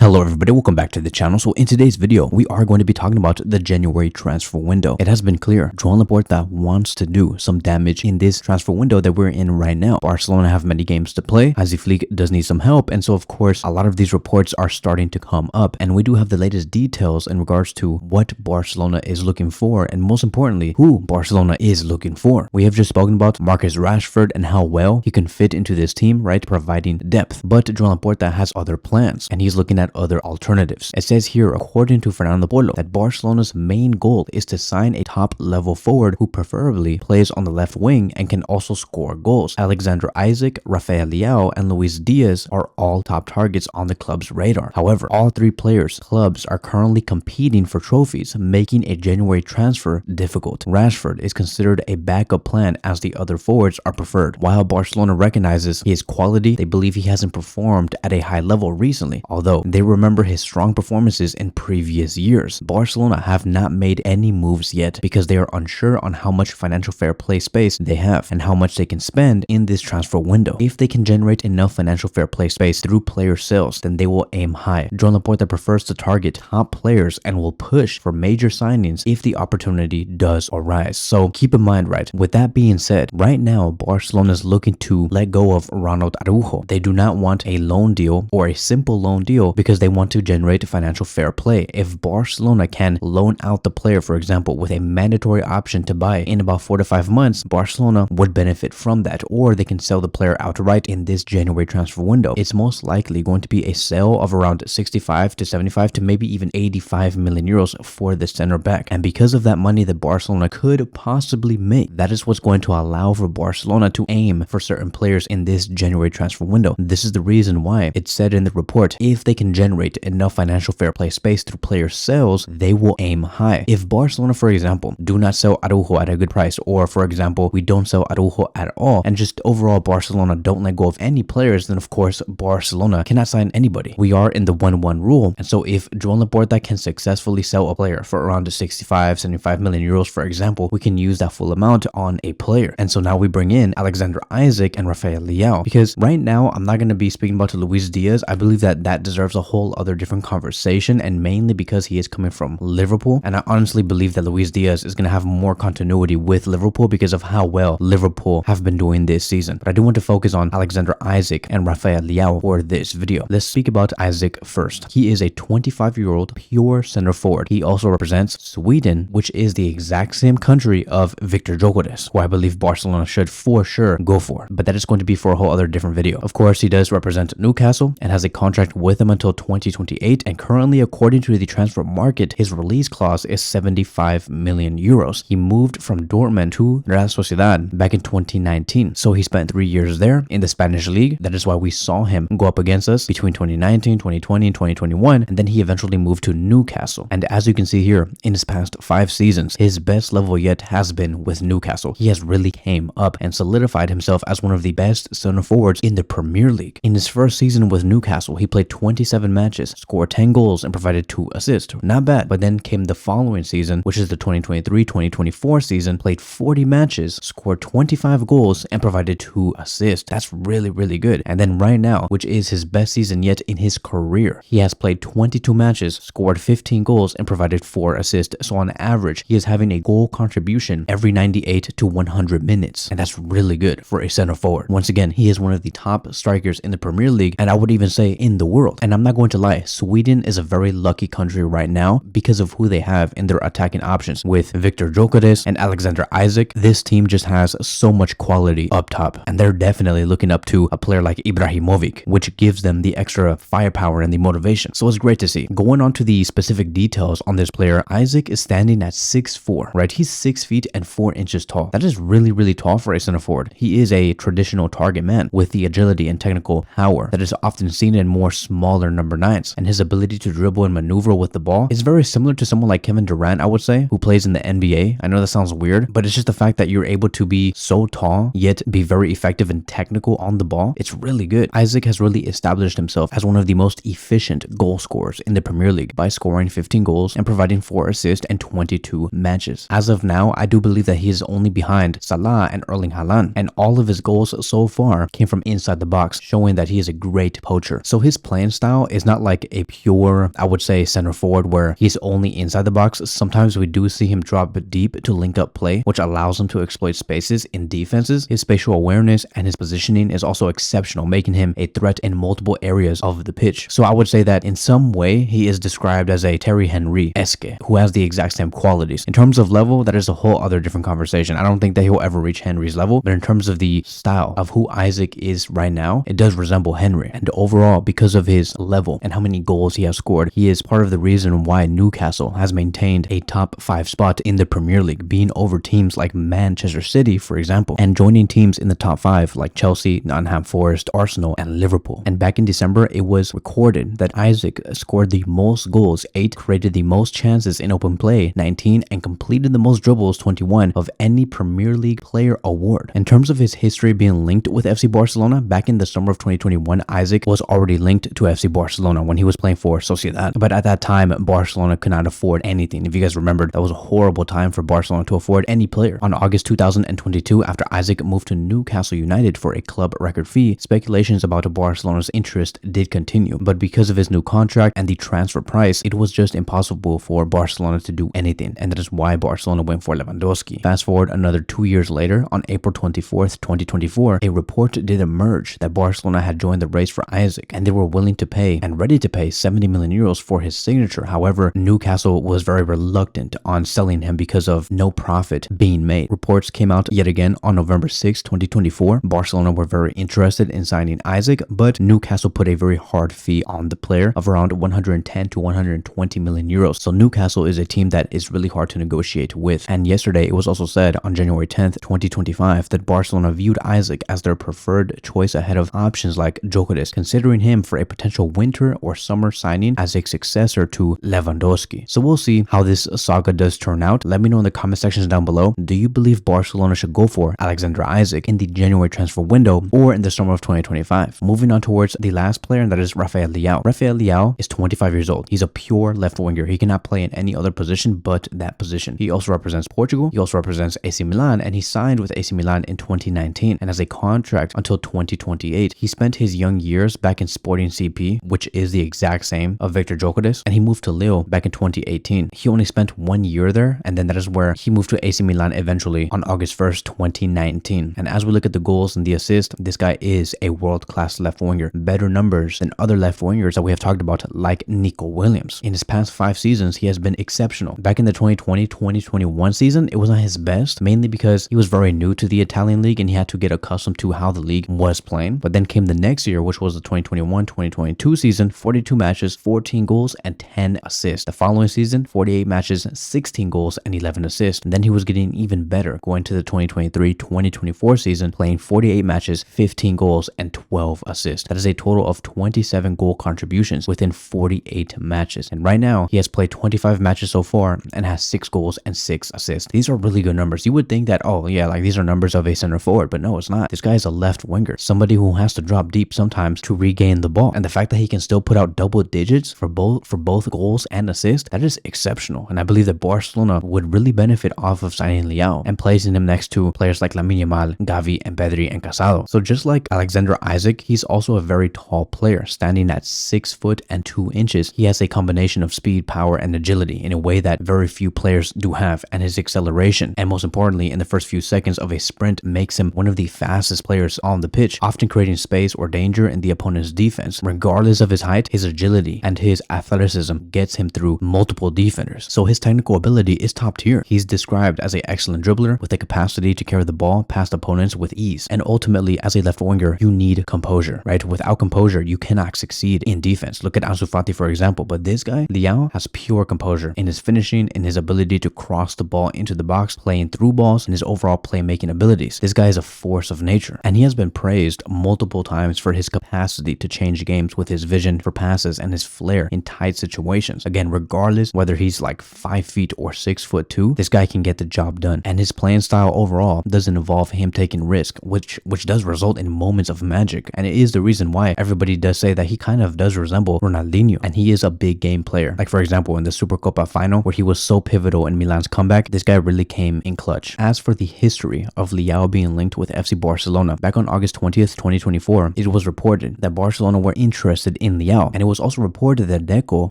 Hello everybody, welcome back to the channel. So in today's video, we are going to be talking about the January transfer window. It has been clear, Joan Laporta wants to do some damage in this transfer window that we're in right now. Barcelona have many games to play, Hansi Flick does need some help, and so of course, a lot of these reports are starting to come up, and we do have the latest details in regards to what Barcelona is looking for, and most importantly, who Barcelona is looking for. We have just spoken about Marcus Rashford and how well he can fit into this team, right, providing depth, but Joan Laporta has other plans, and he's looking at other alternatives. It says here, according to Fernando Polo, that Barcelona's main goal is to sign a top-level forward who preferably plays on the left wing and can also score goals. Alexander Isak, Rafael Leao, and Luis Díaz are all top targets on the club's radar. However, all three clubs are currently competing for trophies, making a January transfer difficult. Rashford is considered a backup plan as the other forwards are preferred. While Barcelona recognizes his quality, they believe he hasn't performed at a high level recently, although they remember his strong performances in previous years. Barcelona have not made any moves yet because they are unsure on how much financial fair play space they have and how much they can spend in this transfer window. If they can generate enough financial fair play space through player sales, then they will aim high. Joan Laporta prefers to target top players and will push for major signings if the opportunity does arise. So keep in mind, right, with that being said, right now Barcelona is looking to let go of Ronald Araujo. They do not want a loan deal or a simple loan deal because they want to generate financial fair play. If Barcelona can loan out the player, for example, with a mandatory option to buy in about 4 to 5 months, Barcelona would benefit from that, or they can sell the player outright in this January transfer window. It's most likely going to be a sale of around 65 to 75 to maybe even 85 million euros for the center back. And because of that money that Barcelona could possibly make, that is what's going to allow for Barcelona to aim for certain players in this January transfer window. This is the reason why it said in the report, if they can generate enough financial fair play space through player sales, they will aim high. If Barcelona, for example, do not sell Araujo at a good price, or for example, we don't sell Araujo at all, and just overall Barcelona don't let go of any players, then of course Barcelona cannot sign anybody. We are in the 1-1 rule, and so if Joan Laporta can successfully sell a player for around 65, 75 million euros, for example, we can use that full amount on a player. And so now we bring in Alexander Isak and Rafael Leão, because right now I'm not going to be speaking about Luis Díaz. I believe that deserves a whole other different conversation, and mainly because he is coming from Liverpool, and I honestly believe that Luis Díaz is going to have more continuity with Liverpool because of how well Liverpool have been doing this season. But I do want to focus on Alexander Isak and Rafael Leão for this video. Let's speak about Isak first. He is a 25-year-old pure center forward. He also represents Sweden, which is the exact same country of Victor Gyökeres, who I believe Barcelona should for sure go for, but that is going to be for a whole other different video. Of course, he does represent Newcastle and has a contract with them until 2028, and currently, according to the transfer market, his release clause is 75 million euros. He moved from Dortmund to Real Sociedad back in 2019, so he spent 3 years there in the Spanish league. That is why we saw him go up against us between 2019, 2020, and 2021, and then he eventually moved to Newcastle. And as you can see here, in his past 5 seasons, his best level yet has been with Newcastle. He has really came up and solidified himself as one of the best center forwards in the Premier League. In his first season with Newcastle, he played 27 matches, scored 10 goals, and provided 2 assists. Not bad. But then came the following season, which is the 2023-2024 season, played 40 matches, scored 25 goals, and provided 2 assists. That's really, really good. And then right now, which is his best season yet in his career, he has played 22 matches, scored 15 goals, and provided 4 assists. So on average, he is having a goal contribution every 98 to 100 minutes. And that's really good for a center forward. Once again, he is one of the top strikers in the Premier League, and I would even say in the world. And I'm not going to lie, Sweden is a very lucky country right now because of who they have in their attacking options. With Victor Gyökeres and Alexander Isak, this team just has so much quality up top, and they're definitely looking up to a player like Ibrahimovic, which gives them the extra firepower and the motivation. So it's great to see. Going on to the specific details on this player, Isak is standing at 6'4", right? He's 6 feet and 4 inches tall. That is really, really tall for a center forward. He is a traditional target man with the agility and technical power that is often seen in more smaller number 9s, and his ability to dribble and maneuver with the ball is very similar to someone like Kevin Durant, I would say, who plays in the NBA. I know that sounds weird, but it's just the fact that you're able to be so tall yet be very effective and technical on the ball. It's really good. Isak has really established himself as one of the most efficient goal scorers in the Premier League by scoring 15 goals and providing 4 assists in 22 matches. As of now, I do believe that he is only behind Salah and Erling Haaland, and all of his goals so far came from inside the box, showing that he is a great poacher. So his playing style is is not like a pure, I would say, center forward where he's only inside the box. Sometimes we do see him drop deep to link up play, which allows him to exploit spaces in defenses. His spatial awareness and his positioning is also exceptional, making him a threat in multiple areas of the pitch. So I would say that in some way, he is described as a Terry Henry-esque, who has the exact same qualities. In terms of level, that is a whole other different conversation. I don't think that he'll ever reach Henry's level, but in terms of the style of who Isak is right now, it does resemble Henry. And overall, because of his level and how many goals he has scored, he is part of the reason why Newcastle has maintained a top 5 spot in the Premier League, being over teams like Manchester City, for example, and joining teams in the top 5 like Chelsea, Nottingham Forest, Arsenal, and Liverpool. And back in December, it was recorded that Isak scored the most goals, 8, created the most chances in open play, 19, and completed the most dribbles, 21, of any Premier League player award. In terms of his history being linked with FC Barcelona, back in the summer of 2021, Isak was already linked to FC Barcelona when he was playing for Sociedad. But at that time, Barcelona could not afford anything. If you guys remember, that was a horrible time for Barcelona to afford any player. On August 2022, after Isak moved to Newcastle United for a club record fee, speculations about Barcelona's interest did continue. But because of his new contract and the transfer price, it was just impossible for Barcelona to do anything. And that is why Barcelona went for Lewandowski. Fast forward another 2 years later, on April 24th, 2024, a report did emerge that Barcelona had joined the race for Isak, and they were willing to pay and ready to pay 70 million euros for his signature. However, Newcastle was very reluctant on selling him because of no profit being made. Reports came out yet again on November 6, 2024. Barcelona were very interested in signing Isak, but Newcastle put a very hard fee on the player of around 110 to 120 million euros. So Newcastle is a team that is really hard to negotiate with. And yesterday, it was also said on January 10th, 2025, that Barcelona viewed Isak as their preferred choice ahead of options like Gyökeres, considering him for a potential winter or summer signing as a successor to Lewandowski. So we'll see how this saga does turn out. Let me know in the comment sections down below. Do you believe Barcelona should go for Alexander Isak in the January transfer window or in the summer of 2025? Moving on towards the last player, and that is Rafael Leao. Rafael Leao is 25 years old. He's a pure left winger. He cannot play in any other position but that position. He also represents Portugal. He also represents AC Milan, and he signed with AC Milan in 2019 and has a contract until 2028. He spent his young years back in Sporting CP, which is the exact same of Victor Gyökeres, and he moved to Lille back in 2018. He only spent 1 year there, and then that is where he moved to AC Milan eventually on August 1st, 2019. And as we look at the goals and the assists, this guy is a world-class left winger. Better numbers than other left wingers that we have talked about, like Nico Williams. In his past 5 seasons, he has been exceptional. Back in the 2020-2021 season, it was not his best, mainly because he was very new to the Italian league and he had to get accustomed to how the league was playing. But then came the next year, which was the 2021-2022 season, 42 matches, 14 goals, and 10 assists. The following season, 48 matches, 16 goals, and 11 assists. And then he was getting even better going to the 2023-2024 season, playing 48 matches, 15 goals, and 12 assists. That is a total of 27 goal contributions within 48 matches. And right now, he has played 25 matches so far and has 6 goals and 6 assists. These are really good numbers. You would think that, oh yeah, like these are numbers of a center forward, but no, it's not. This guy is a left winger, somebody who has to drop deep sometimes to regain the ball. And the fact that he can still put out double digits for both goals and assists, that is exceptional. And I believe that Barcelona would really benefit off of signing Leao and placing him next to players like Lamine Yamal, Gavi, and Pedri and Casado. So just like Alexander Isak, he's also a very tall player, standing at 6 foot and 2 inches. He has a combination of speed, power, and agility in a way that very few players do have, and his acceleration, and most importantly, in the first few seconds of a sprint, makes him one of the fastest players on the pitch, often creating space or danger in the opponent's defense. Regardless of his height, his agility and his athleticism gets him through multiple defenders. So his technical ability is top tier. He's described as an excellent dribbler with the capacity to carry the ball past opponents with ease. And ultimately, as a left winger, you need composure, right? Without composure, you cannot succeed in defense. Look at Ansu Fati, for example. But this guy, Leao, has pure composure in his finishing, in his ability to cross the ball into the box, playing through balls, and his overall playmaking abilities. This guy is a force of nature, and he has been praised multiple times for his capacity to change games with his vision for passes and his flair in tight situations. Again, regardless whether he's like 5 feet or 6 foot 2, this guy can get the job done. And his playing style overall doesn't involve him taking risk, which does result in moments of magic. And it is the reason why everybody does say that he kind of does resemble Ronaldinho, and he is a big game player. Like for example, in the Supercopa final, where he was so pivotal in Milan's comeback, this guy really came in clutch. As for the history of Leao being linked with FC Barcelona, back on August 20th, 2024, it was reported that Barcelona were interested in Leao. And it was also reported that Deco,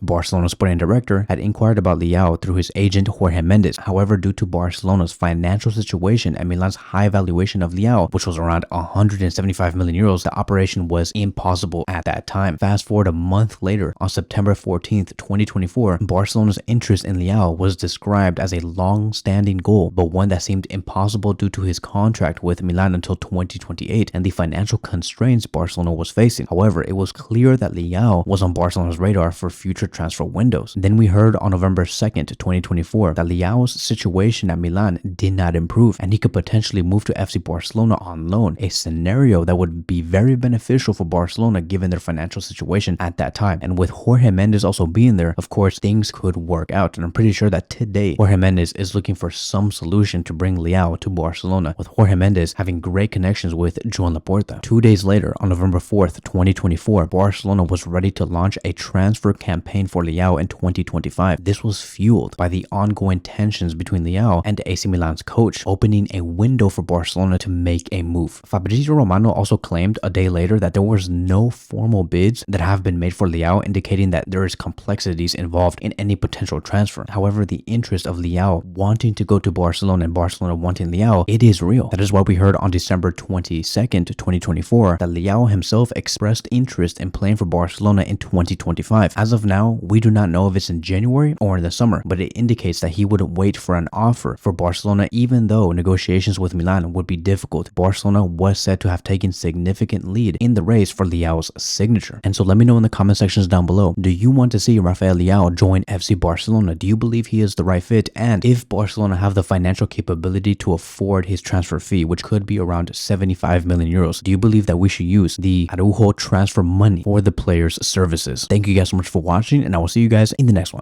Barcelona's sporting director, had inquired about Leao through his agent Jorge Mendes. However, due to Barcelona's financial situation and Milan's high valuation of Leao, which was around 175 million euros, the operation was impossible at that time. Fast forward a month later, on September 14th, 2024, Barcelona's interest in Leao was described as a long-standing goal, but one that seemed impossible due to his contract with Milan until 2028 and the financial constraints Barcelona was facing. However, it was clear that Leao was on Barcelona's radar for future transfer windows. Then we heard on November 2nd, 2024, that Leao's situation at Milan did not improve and he could potentially move to FC Barcelona on loan, a scenario that would be very beneficial for Barcelona given their financial situation at that time. And with Jorge Mendes also being there, of course, things could work out. And I'm pretty sure that today, Jorge Mendes is looking for some solution to bring Leao to Barcelona, with Jorge Mendes having great connections with Joan Laporta. 2 days later, on November 4th, 2024, Barcelona was ready to launch a transfer campaign for Leao in 2025. This was fueled by the ongoing tensions between Leao and AC Milan's coach, opening a window for Barcelona to make a move. Fabrizio Romano also claimed a day later that there was no formal bids that have been made for Leao, indicating that there is complexities involved in any potential transfer. However, the interest of Leao wanting to go to Barcelona and Barcelona wanting Leao, it is real. That is why we heard on December 22nd, 2024, that Leao himself expressed interest in playing for Barcelona in 2025. As of now, we do not know if it's in January or in the summer, but it indicates that he wouldn't wait for an offer for Barcelona, even though negotiations with Milan would be difficult. Barcelona was said to have taken significant lead in the race for Leao's signature. And so let me know in the comment sections down below, do you want to see Rafael Leao join FC Barcelona? Do you believe he is the right fit? And if Barcelona have the financial capability to afford his transfer fee, which could be around 75 million euros, do you believe that we should use the Araujo transfer money for the player's services? Thank you guys so much for watching, and I will see you guys in the next one.